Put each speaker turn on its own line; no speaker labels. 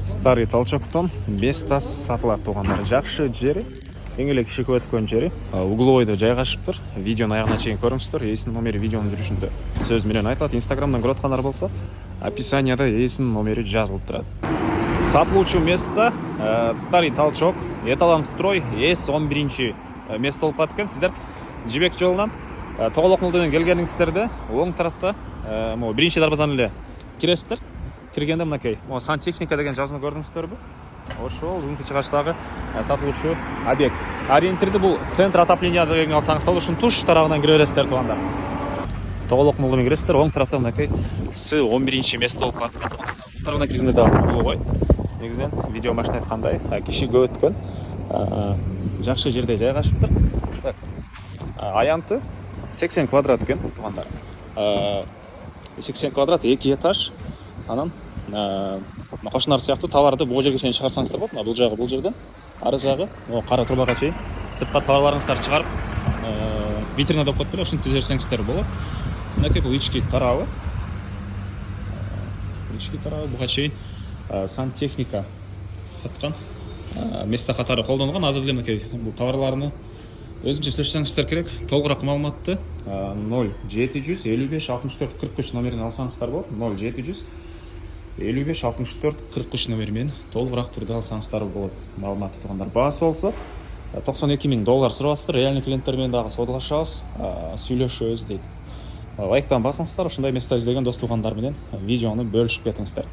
Старый толчоктон 5 тас сатылат туғандар. Жақшы жері, еңгелек шикі өткөн жері. Угловойда жайғашыптыр. Видеоны аяғына чейин көріңіздер. Есін номері видеоның жүрішінде сөз менен айтылат. Инстаграмдан көрөткандар болса, описанияда есін номері жазылып тұрады. Сатылуучу место старый толчок, эталон строй, С11 место болуп калат экен. Сиздер Жибек жолунан Тоголок мулден келгениңиздерде оң тарапта биринчи дарбазаны эле киресиздер. Киргенде мынакей сантехника деген жазууну көрдүңүздөрбү? Ошол бүгүнкү чыгыштагы сатылуучу объект. Ориентирди бул центр отопления дегенге алсаңыз болот. Ушунун туш тарабынан кире бересиздер туугандар. Тоголок мулдун киресиздер, оң тарапта мынакей С11 место болуп калат. Тарабына киргенде да угловой. Негизинен видео машина айткандай, киши көп өткөн жакшы жерде жайгашыптыр. Аянты 80 квадрат экен туугандар. 80 квадрат 2 этаж. Анан кошунар сыяктуу товарды бул жерге чейин чыгарсаңыздар болот. Бул жагы бул жерден, ары жагы кара трубага чейин сыртка товарларыңыздарды чыгарып, витрина деп коет беле, ушинтип тизерсеңиздер болот. Мынакей бул ички тарабы. Ички тарабы буга чейин сантехника саткан место катары колдонгон. Азыр эле мынакей бул товарларны өзүнчө сүйлөшсөңүздөр керек. Толугураак маалыматты 0755 64 43 номерин алсаңыздар болот. 0755 64 43 номермен толугураак түрдө алсаңыздар болот. Маалыматты туугандар. Баасы болсо $92,000 сурап атыптыр. Реальный клиенттер менен дагы соодалашабыз, сүйлөшөбүз дейт. Лайктан басыңыздар, ушундай место издеген дос туугандар менен видеону бөлүшүп кетиңиздер.